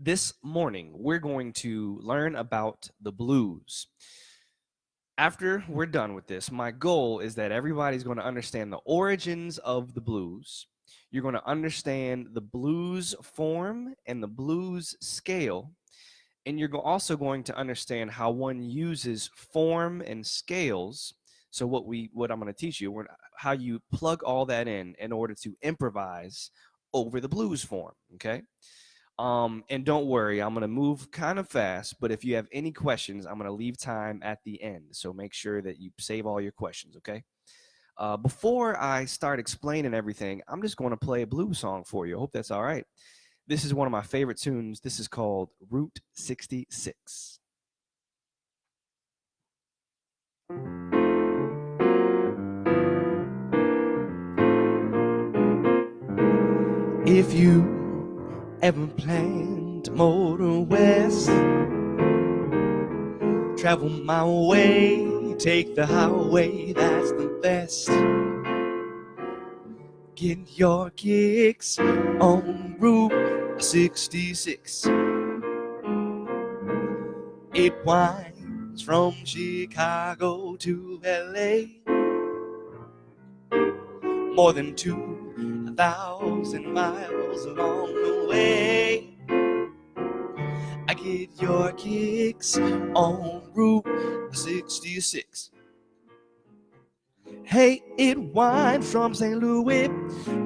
This morning, we're going to learn about the blues. After we're done with this, my goal is that everybody's going to understand the origins of the blues. You're going to understand the blues form and the blues scale. And you're also going to understand how one uses form and scales. So what I'm going to teach you, how you plug all that in order to improvise over the blues form. Okay. And don't worry, I'm gonna move kind of fast, but if you have any questions, I'm gonna leave time at the end. So make sure that you save all your questions, okay? Before I start explaining everything, I'm just going to play a blues song for you. I hope that's all right. This is one of my favorite tunes. This is called Route 66. If you ever plan to motor west, travel my way, take the highway, that's the best. Get your kicks on Route 66. It winds from Chicago to LA, more than 2,000 miles along the way. I get your kicks on Route 66. Hey, it winds from St. Louis,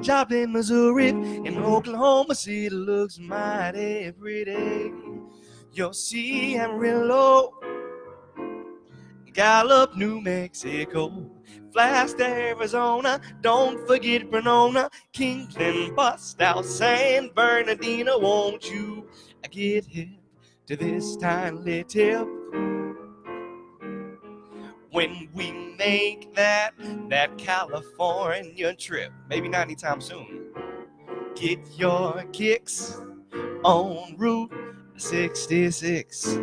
Joplin, Missouri, in Oklahoma City, looks mighty pretty. You'll see Amarillo, Gallup, New Mexico, Flagstaff, Arizona, don't forget Brenona, Kingman, Bust out San Bernardino. Won't you get hip to this timely tip when we make that California trip? Maybe not anytime soon. Get your kicks on Route 66.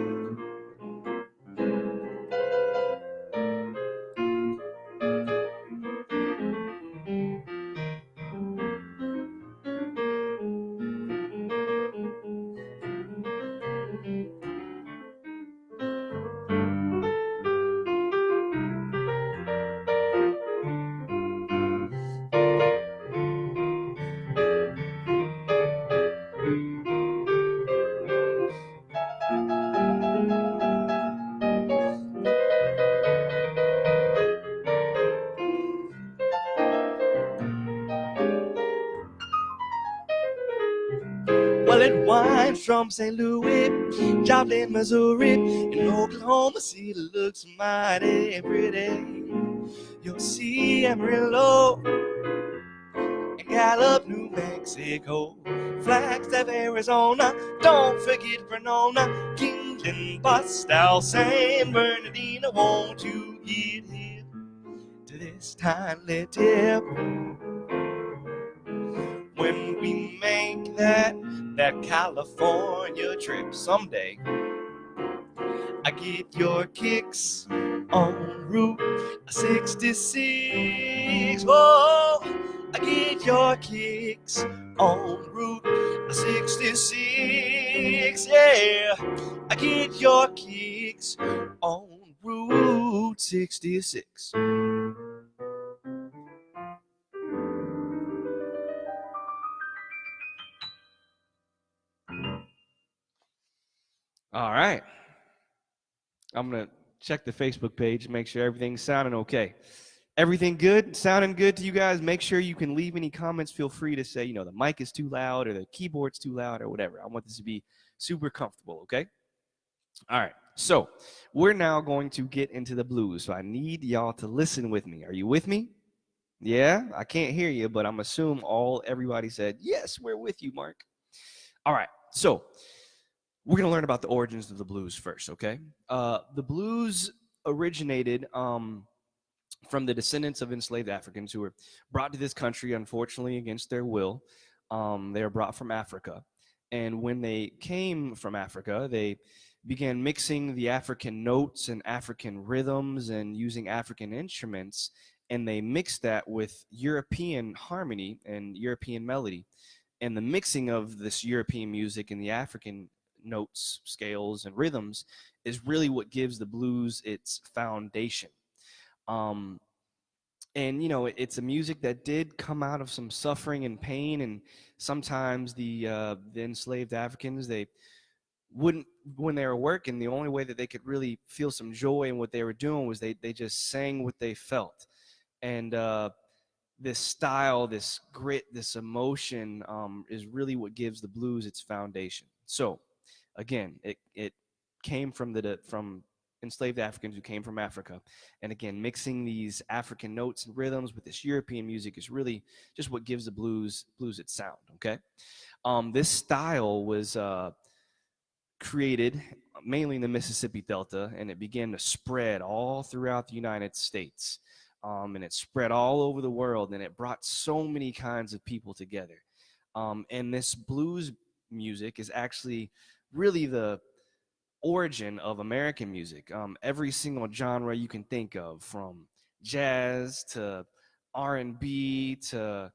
Well, it winds from St. Louis, Joplin, Missouri, in Oklahoma City, looks mighty pretty. You'll see Amarillo and Gallup, New Mexico, Flagstaff, Arizona, don't forget Brenona, Kingman, Bust out San Bernardino. Won't you get hip to this timely tip when we make that California trip someday? I get your kicks on Route 66. Whoa, I get your kicks on Route 66. Yeah, I get your kicks on Route 66. All right. I'm going to check the Facebook page, make sure everything's sounding okay. Everything good? Sounding good to you guys? Make sure you can leave any comments. Feel free to say, the mic is too loud or the keyboard's too loud or whatever. I want this to be super comfortable, okay? All right. So we're now going to get into the blues. So I need y'all to listen with me. Are you with me? Yeah? I can't hear you, but I'm assuming everybody said, yes, we're with you, Mark. All right. So we're going to learn about the origins of the blues first, okay? The blues originated from the descendants of enslaved Africans who were brought to this country, unfortunately, against their will. They were brought from Africa. And when they came from Africa, they began mixing the African notes and African rhythms and using African instruments, and they mixed that with European harmony and European melody. And the mixing of this European music and the African notes, scales, and rhythms is really what gives the blues its foundation. And it's a music that did come out of some suffering and pain, and sometimes the enslaved Africans, they wouldn't, when they were working, the only way that they could really feel some joy in what they were doing was they just sang what they felt. And this style, this grit, this emotion is really what gives the blues its foundation. So again, it came from enslaved Africans who came from Africa. And again, mixing these African notes and rhythms with this European music is really just what gives the blues its sound, okay? This style was created mainly in the Mississippi Delta, and it began to spread all throughout the United States. And it spread all over the world, and it brought so many kinds of people together. And this blues music is actually really the origin of American music. Every single genre you can think of, from jazz to R&B to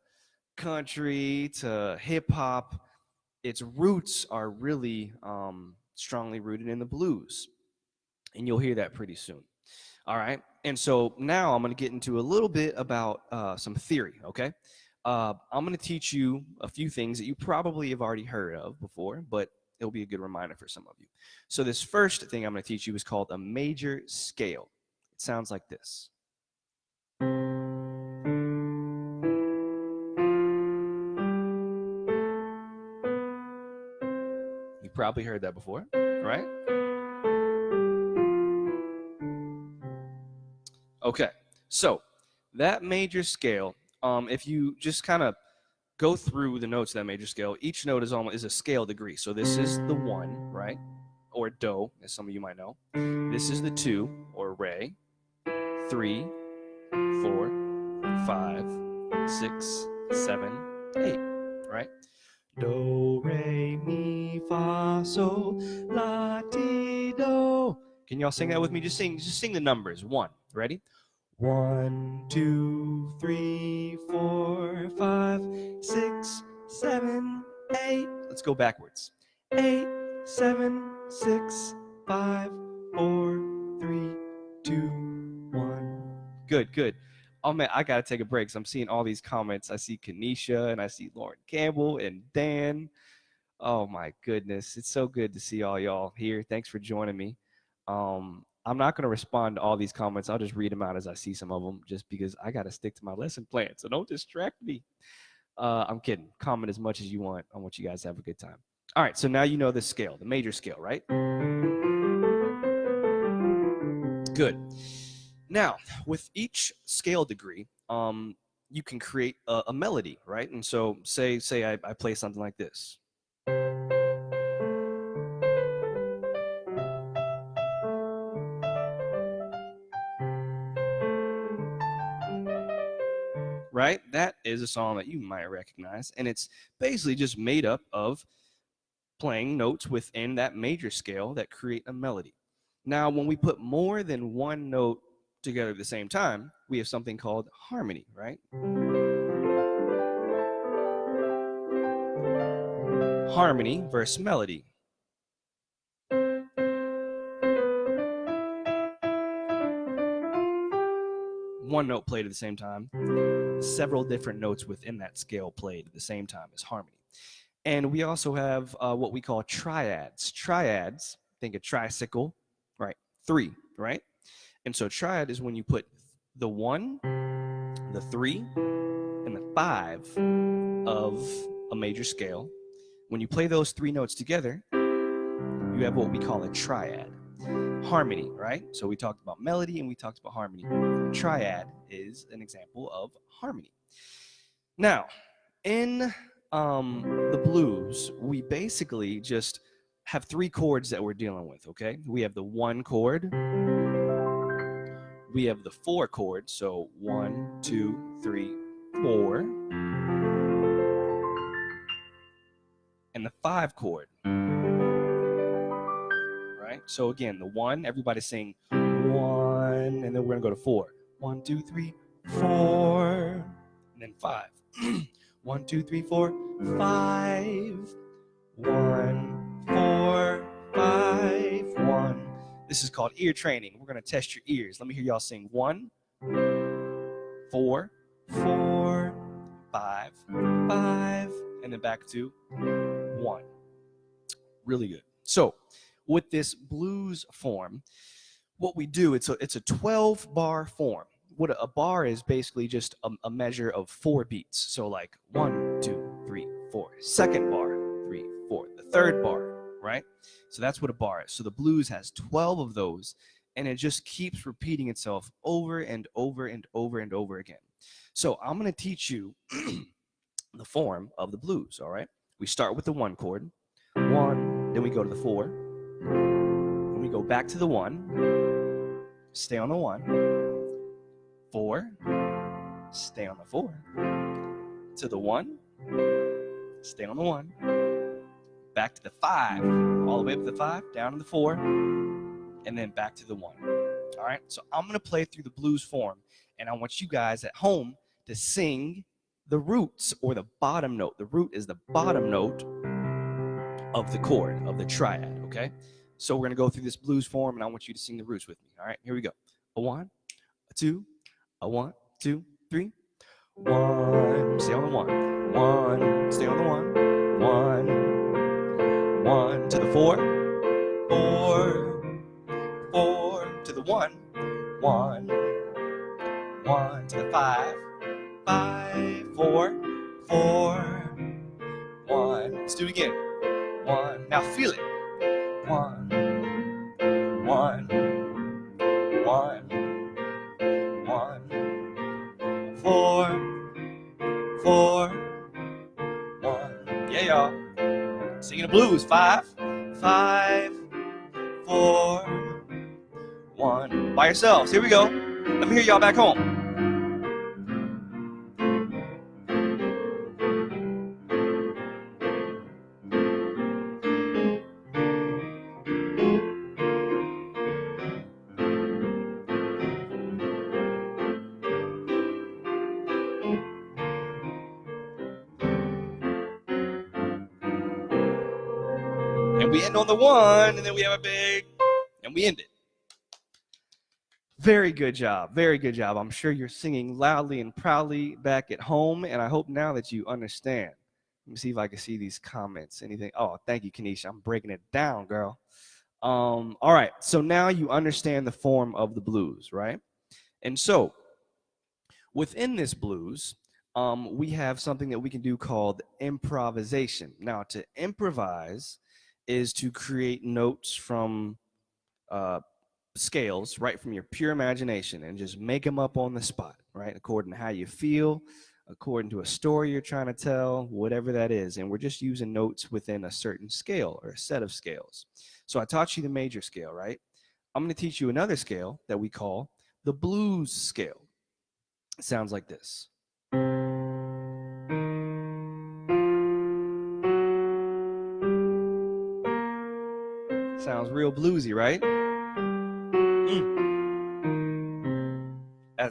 country to hip hop, its roots are really strongly rooted in the blues. And you'll hear that pretty soon. All right. And so now I'm going to get into a little bit about some theory, okay? I'm going to teach you a few things that you probably have already heard of before, but it'll be a good reminder for some of you. So this first thing I'm going to teach you is called a major scale. It sounds like this. You probably heard that before, right? Okay, so that major scale, if you just kind of go through the notes of that major scale, each note is a scale degree. So this is the 1, right? Or do, as some of you might know. This is the 2, or re. 3, 4, 5, 6, 7, 8, right? Do, re, mi, fa, sol, la, ti, do. Can y'all sing that with me? Just sing the numbers. 1. Ready? 1, 2, 3, 4, 5, 6, 7, 8. Let's go backwards. 8, 7, 6, 5, 4, 3, 2, 1. Good. Oh man, I gotta take a break. So I'm seeing all these comments. I see Kanisha and I see Lauren Campbell and Dan. Oh my goodness, it's so good to see all y'all here. Thanks for joining me. I'm not going to respond to all these comments. I'll just read them out as I see some of them, just because I got to stick to my lesson plan. So don't distract me. I'm kidding. Comment as much as you want. I want you guys to have a good time. All right, so now you know the scale, the major scale, right? Good. Now, with each scale degree, you can create a melody, right? And so say I play something like this. Right? That is a song that you might recognize, and it's basically just made up of playing notes within that major scale that create a melody. Now, when we put more than one note together at the same time, we have something called harmony, right? Harmony versus melody. One note played at the same time, several different notes within that scale played at the same time is harmony. And we also have what we call triads. Triads, think a tricycle, right? 3, right? And so triad is when you put the 1, the 3, and the 5 of a major scale. When you play those 3 notes together, you have what we call a triad. Harmony, right? So we talked about melody and we talked about harmony. Triad is an example of harmony. Now, in the blues, we basically just have 3 chords that we're dealing with, okay? We have the 1 chord, we have the 4 chord, so 1, 2, 3, 4, and the 5 chord. Right? So again, the 1, everybody sing 1, and then we're gonna go to 4. 1, 2, 3, 4, and then 5. 1, 2, 3, 4, 5. 1, 4, This is called ear training. We're going to test your ears. Let me hear y'all sing 1, 4, 4, 5, 5, and then back to 1. Really good. So with this blues form, what we do, it's a 12-bar form. What a bar is basically just a measure of 4 beats. So like 1, 2, 3, 4. Second bar, 3, 4. The third bar, right? So that's what a bar is. So the blues has 12 of those, and it just keeps repeating itself over and over and over and over again. So I'm going to teach you the form of the blues, all right? We start with the 1 chord, 1, then we go to the 4, then we go back to the 1, stay on the 1, 4, stay on the 4, to the 1, stay on the 1, back to the 5, all the way up to the 5, down to the 4, and then back to the 1. All right, so I'm going to play through the blues form, and I want you guys at home to sing the roots or the bottom note. The root is the bottom note of the chord, of the triad, okay? So we're going to go through this blues form, and I want you to sing the roots with me. All right, here we go. A 1, a 2, a 1, 2, 3. 1, stay on the 1. 1, stay on the 1. 1, 1 to the 4. 4, 4 to the 1. 1, 1 to the 5. 5, 4, 4, 1. Let's do it again. 1. Now feel it. 1, 1, 1, 1, 4, 4, 1. Yeah, y'all. Singing the blues. 5, 5, 4, 1. By yourselves. Here we go. Let me hear y'all back home. And we end on the 1, and then we have a big, and we end it. Very good job. Very good job. I'm sure you're singing loudly and proudly back at home, and I hope now that you understand. Let me see if I can see these comments. Anything? Oh, thank you, Kanisha. I'm breaking it down, girl. All right. So now you understand the form of the blues, right? And so within this blues, we have something that we can do called improvisation. Now, to improvise is to create notes from scales right from your pure imagination and just make them up on the spot, right? According to how you feel, according to a story you're trying to tell, whatever that is. And we're just using notes within a certain scale or a set of scales. So I taught you the major scale, right? I'm going to teach you another scale that we call the blues scale. It sounds like this. Sounds real bluesy, right?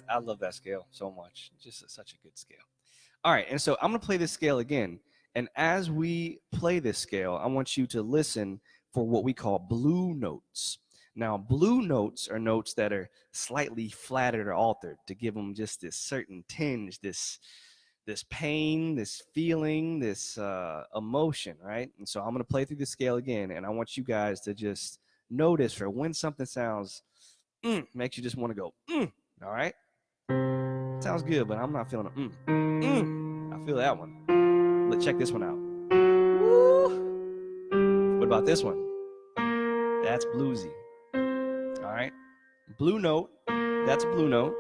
I love that scale so much. Just such a good scale. All right, and so I'm going to play this scale again. And as we play this scale, I want you to listen for what we call blue notes. Now, blue notes are notes that are slightly flattered or altered to give them just this certain tinge, this pain, this feeling, this emotion, right? And so I'm going to play through the scale again, and I want you guys to just notice for when something sounds, makes you just want to go, all right? Sounds good, but I'm not feeling a I feel that one. Let's check this one out. Woo! What about this one? That's bluesy. All right? Blue note, that's a blue note.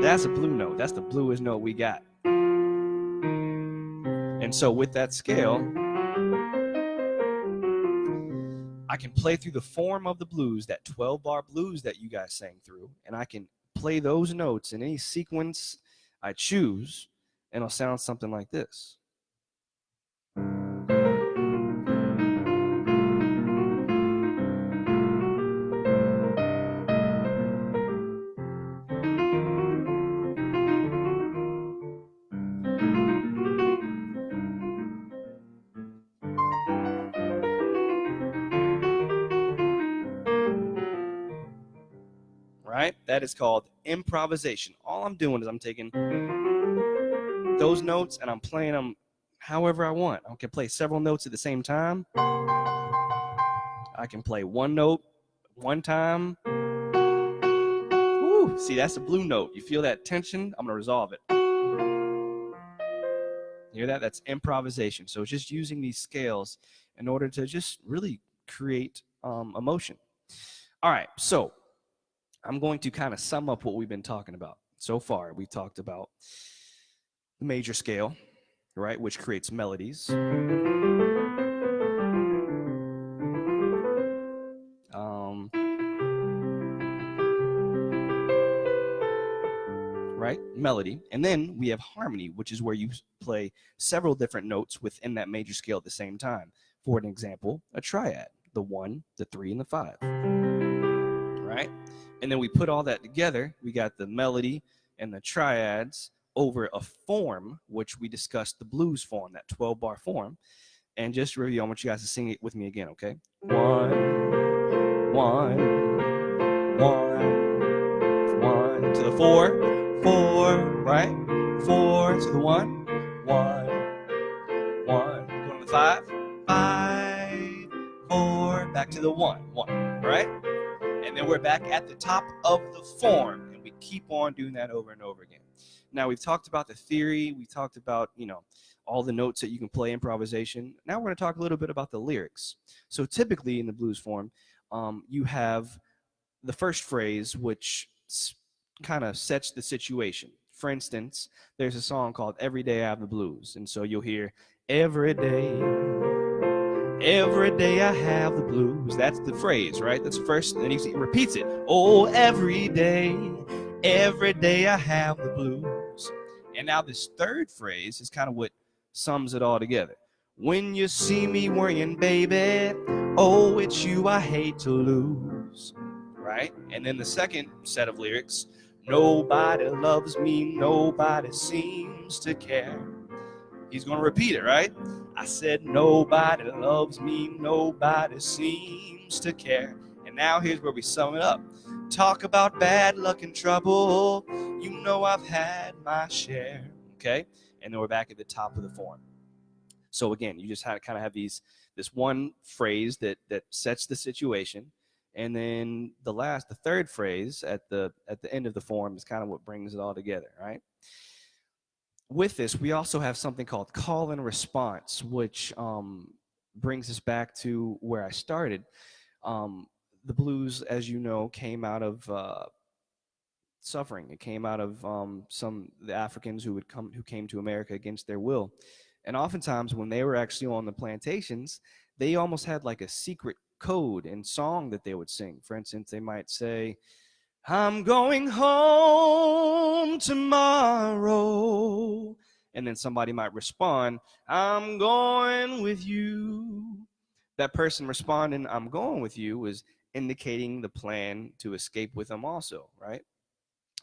That's a blue note. That's the bluest note we got. And so with that scale, I can play through the form of the blues, that 12-bar blues that you guys sang through, and I can play those notes in any sequence I choose, and it'll sound something like this. right? That is called improvisation. All I'm doing is I'm taking those notes and I'm playing them however I want. I can play several notes at the same time. I can play one note one time. Woo, see, that's a blue note. You feel that tension? I'm going to resolve it. Hear that? That's improvisation. So it's just using these scales in order to just really create emotion. All right, so I'm going to kind of sum up what we've been talking about. So far, we talked about the major scale, right, which creates melodies. Right, melody. And then we have harmony, which is where you play several different notes within that major scale at the same time. For an example, a triad, the 1, the 3, and the 5. Right? And then we put all that together. We got the melody and the triads over a form, which we discussed, the blues form, that 12-bar form. And just to review, I want you guys to sing it with me again, okay? 1, 1, 1, 1 to the 4. 4, right? 4 to the 1, 1, 1. Go to the 5, 5, 4, back to the 1, 1, right? And then we're back at the top of the form, and we keep on doing that over and over again. Now, we've talked about the theory. We talked about, all the notes that you can play improvisation. Now we're going to talk a little bit about the lyrics. So typically in the blues form, you have the first phrase, which kind of sets the situation. For instance, there's a song called Every Day I Have the Blues. And so you'll hear, every day I have the blues. That's the phrase, right? That's the first, and then he repeats it. Oh, every day I have the blues. And now this third phrase is kind of what sums it all together. When you see me worrying, baby, oh, it's you I hate to lose. Right? And then the second set of lyrics, nobody loves me, nobody seems to care. He's going to repeat it, right? I said, nobody loves me, nobody seems to care. And now here's where we sum it up. Talk about bad luck and trouble, you know I've had my share. Okay? And then we're back at the top of the form. So again, you just kind of have this one phrase that sets the situation. And then the third phrase at the end of the form is kind of what brings it all together, right? With this, we also have something called call and response, which brings us back to where I started. The blues, as you know, came out of suffering. It came out of the Africans who came to America against their will. And oftentimes when they were actually on the plantations, they almost had like a secret code and song that they would sing. For instance, they might say, I'm going home tomorrow. And then somebody might respond, I'm going with you. That person responding, I'm going with you, was indicating the plan to escape with them also, right?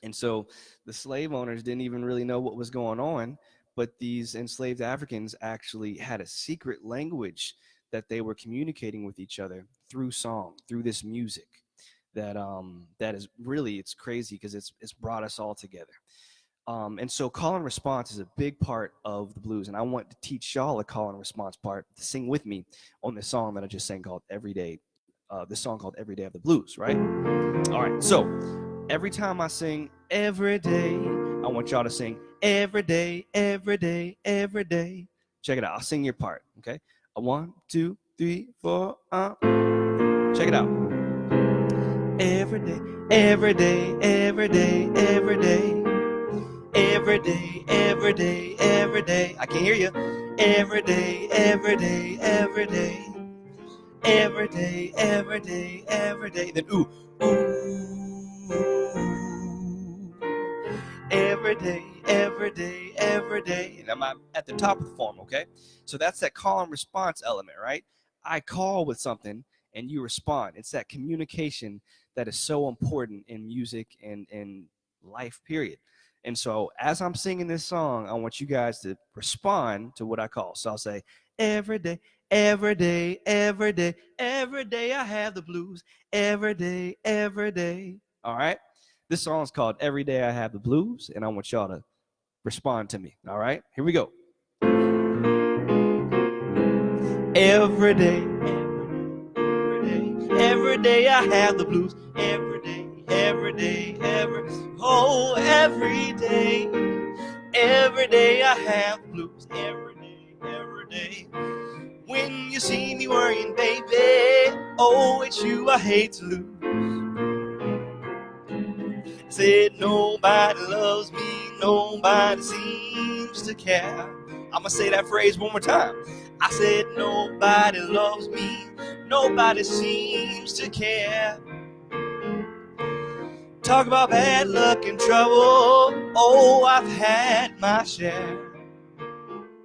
And so the slave owners didn't even really know what was going on, but these enslaved Africans actually had a secret language that they were communicating with each other through song, through this music. That is really, it's crazy because it's brought us all together. And so call and response is a big part of the blues, and I want to teach y'all a call and response part to sing with me on this song that I just sang called Every Day. This song called Every Day of the Blues, right? All right, so every time I sing every day, I want y'all to sing every day, every day, every day. Check it out. I'll sing your part, okay? 1, 2, 3, 4. Check it out. Every day, every day, every day, every day. Every day, every day, every day. I can't hear you. Every day, every day, every day. Every day, every day, every day. Then ooh, ooh. Every day, every day, every day. And I'm at the top of the form, okay? So that's that call and response element, right? I call with something and you respond. It's that communication that is so important in music and in life, period. And so as I'm singing this song, I want you guys to respond to what I call. So I'll say, every day, every day, every day, every day I have the blues. Every day, every day. All right? This song is called Every Day I Have the Blues, and I want y'all to respond to me. All right, here we go. Every day, every day I have the blues. Every day, every day, every day. Every day I have blues. Every day, every day. When you see me worrying, baby, oh, it's you I hate to lose. Said nobody loves me, nobody seems to care. I'm gonna say that phrase one more time. I said nobody loves me, nobody seems to care. Talk about bad luck and trouble, oh, I've had my share.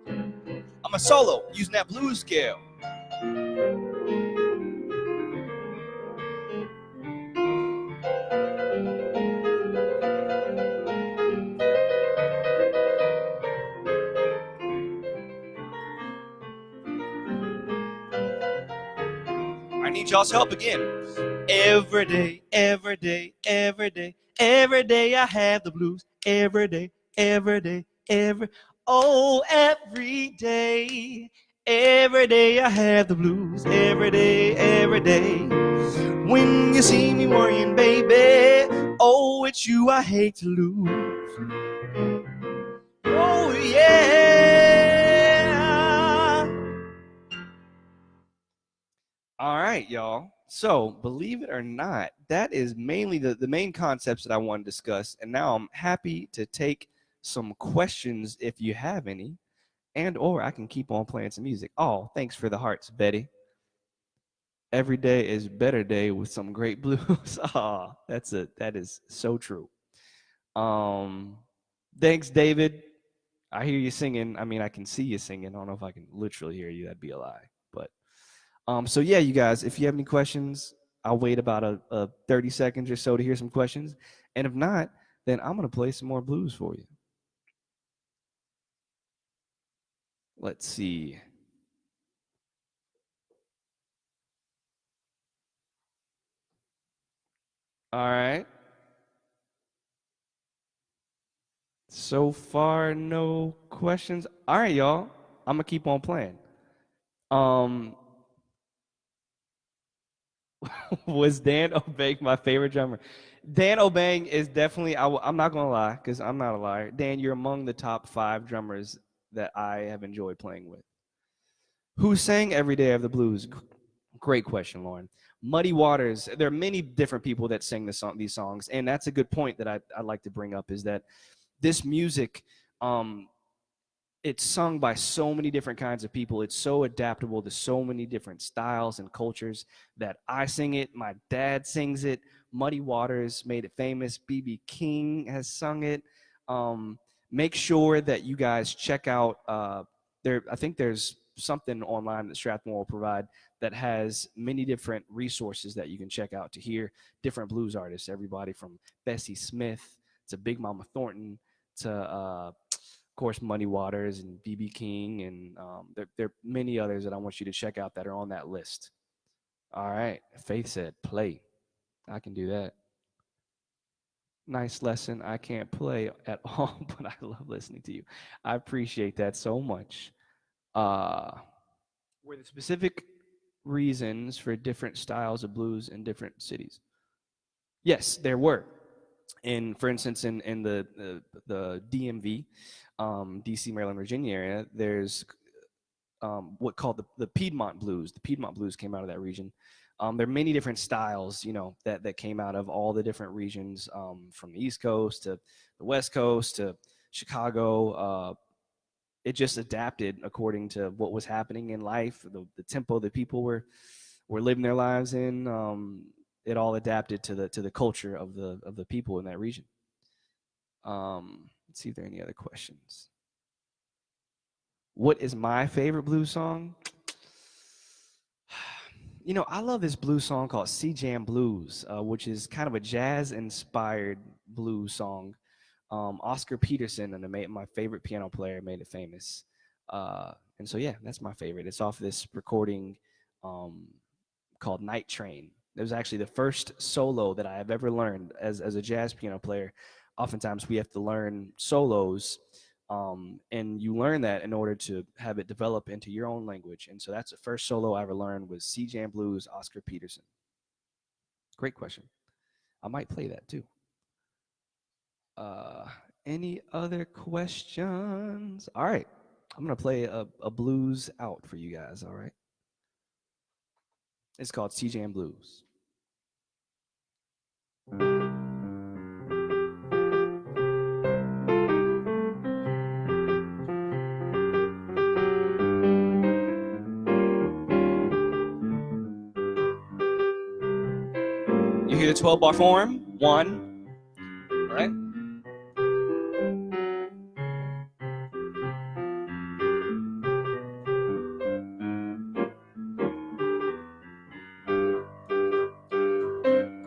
I'm a solo using that blues scale. I need y'all's help again. Every day, every day, every day, every day I have the blues. Every day, every day, every day. Every day I have the blues. Every day, every day. When you see me worrying, baby, oh, it's you I hate to lose. Oh, yeah. All right, y'all. So, believe it or not, that is mainly the main concepts that I want to discuss. And now I'm happy to take some questions if you have any, and or I can keep on playing some music. Oh, thanks for the hearts, Betty. Every day is better day with some great blues. Ah, that is so true. Um, thanks, David. I hear you singing. I mean, I can see you singing. I don't know if I can literally hear you. That'd be a lie. But so yeah, you guys, if you have any questions, I'll wait about a 30 seconds or so to hear some questions. And if not, then I'm gonna play some more blues for you. Let's see. All right. So far, no questions. All right, y'all. I'm gonna keep on playing. Um, was Dan Obeng my favorite drummer? Dan Obeng is definitely. I'm not gonna lie, because I'm not a liar. Dan, you're among the top 5 drummers that I have enjoyed playing with. Who sang Every Day of the Blues? Great question, Lauren. Muddy Waters. There are many different people that sing these songs, and that's a good point that I'd like to bring up. Is that this music? It's sung by so many different kinds of people. It's so adaptable to so many different styles and cultures that I sing it. My dad sings it. Muddy Waters made it famous. B.B. King has sung it. Make sure that you guys check out there. I think there's something online that Strathmore will provide that has many different resources that you can check out to hear different blues artists. Everybody from Bessie Smith to Big Mama Thornton to of course, Muddy Waters and B.B. King, and there are many others that I want you to check out that are on that list. All right, Faith said, play. I can do that. Nice lesson. I can't play at all, but I love listening to you. I appreciate that so much. Were there specific reasons for different styles of blues in different cities? Yes, there were. For instance, in the DMV, DC, Maryland, Virginia area, there's what called the Piedmont blues. The Piedmont blues came out of that region. There are many different styles, that came out of all the different regions, from the East Coast to the West Coast to Chicago. It just adapted according to what was happening in life, the tempo that people were living their lives in. It all adapted to the culture of the people in that region. Let's see if there are any other questions. What is my favorite blues song? I love this blues song called Sea Jam Blues, which is kind of a jazz-inspired blues song. Oscar Peterson, and my favorite piano player, made it famous. And so, yeah, that's my favorite. It's off this recording called Night Train. It was actually the first solo that I have ever learned as a jazz piano player. Oftentimes we have to learn solos, and you learn that in order to have it develop into your own language. And so that's the first solo I ever learned was C Jam Blues, Oscar Peterson. Great question. I might play that too. Any other questions? All right. I'm going to play a blues out for you guys, all right? It's called C Jam Blues. You hear the 12-bar form? 1, right?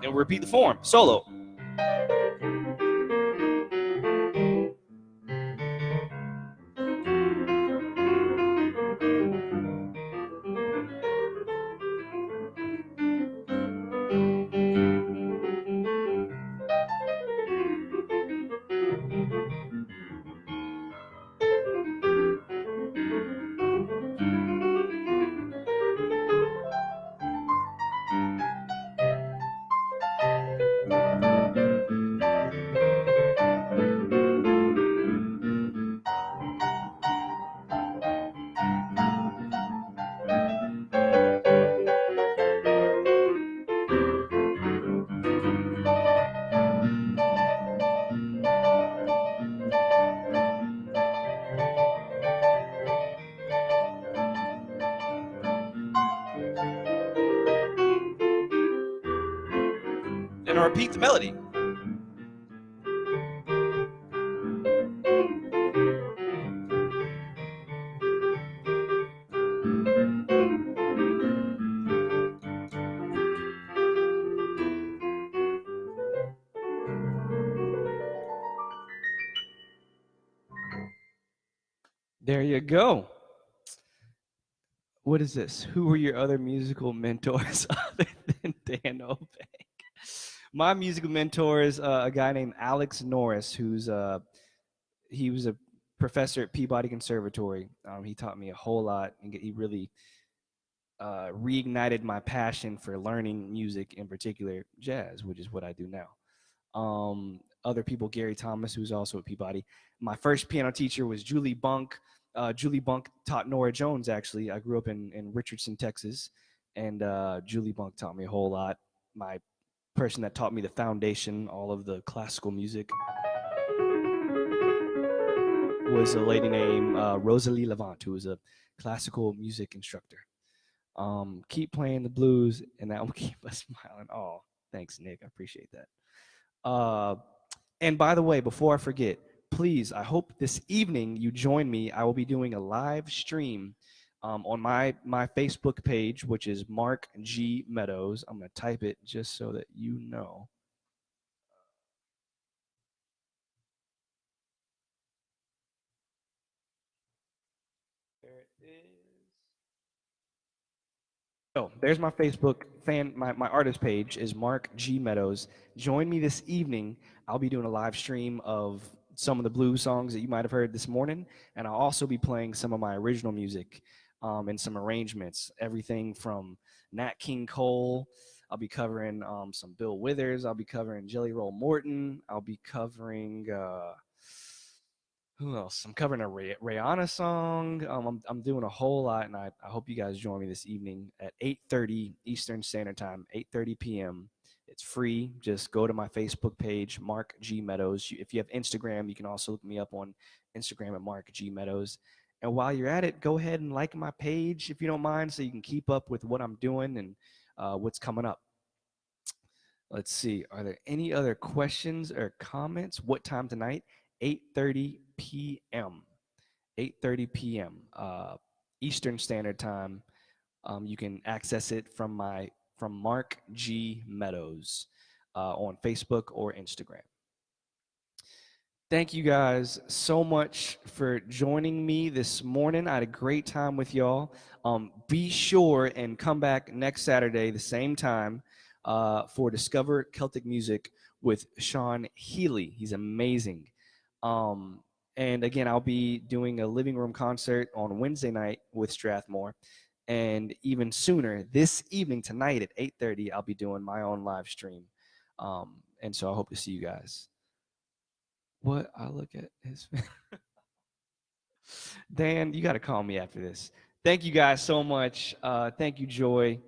And repeat the form, solo. And I repeat the melody. There you go. What is this? Who were your other musical mentors other than Dan Obank? My musical mentor is a guy named Alex Norris, he was a professor at Peabody Conservatory. He taught me a whole lot, and he really reignited my passion for learning music, in particular jazz, which is what I do now. Other people, Gary Thomas, who's also at Peabody. My first piano teacher was Julie Bunk. Julie Bunk taught Nora Jones, actually. I grew up in Richardson, Texas, and Julie Bunk taught me a whole lot. My person that taught me the foundation, all of the classical music, was a lady named Rosalie Levant, who was a classical music instructor. Keep playing the blues, and that will keep us smiling. Oh, thanks, Nick. I appreciate that. And by the way, before I forget, please, I hope this evening you join me. I will be doing a live stream on my Facebook page, which is Mark G. Meadows. I'm going to type it just so that you know. There it is. Oh, there's my Facebook fan, my artist page is Mark G. Meadows. Join me this evening. I'll be doing a live stream of some of the blues songs that you might have heard this morning, and I'll also be playing some of my original music and some arrangements, everything from Nat King Cole. I'll be covering some Bill Withers. I'll be covering Jelly Roll Morton. I'll be covering who else? I'm covering a Rihanna song. I'm doing a whole lot, and I hope you guys join me this evening at 8:30 Eastern Standard Time, 8:30 p.m. It's free. Just go to my Facebook page, Mark G. Meadows. If you have Instagram, you can also look me up on Instagram at Mark G. Meadows. And while you're at it, go ahead and like my page if you don't mind, so you can keep up with what I'm doing and what's coming up. Let's see. Are there any other questions or comments? What time tonight? 8:30 p.m. 8:30 p.m. Eastern Standard Time. You can access it from Mark G. Meadows on Facebook or Instagram. Thank you guys so much for joining me this morning. I had a great time with y'all. Be sure and come back next Saturday, the same time. for Discover Celtic Music with Sean Healy. He's amazing. And again, I'll be doing a living room concert on Wednesday night with Strathmore. And even sooner, this evening, tonight at 8:30, I'll be doing my own live stream. And so I hope to see you guys. What I look at his Dan, you got to call me after this. Thank you guys so much. Thank you, Joy.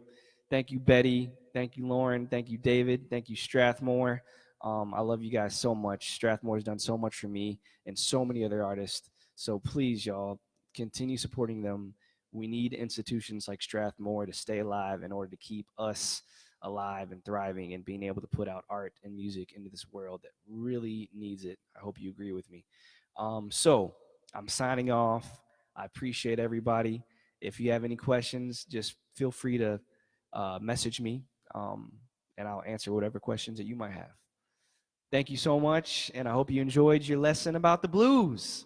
Thank you, Betty. Thank you, Lauren. Thank you, David. Thank you, Strathmore. I love you guys so much. Strathmore's done so much for me and so many other artists. So please, y'all, continue supporting them. We need institutions like Strathmore to stay alive in order to keep us alive and thriving and being able to put out art and music into this world that really needs it. I hope you agree with me. So I'm signing off. I appreciate everybody. If you have any questions, just feel free to message me, and I'll answer whatever questions that you might have. Thank you so much, and I hope you enjoyed your lesson about the blues.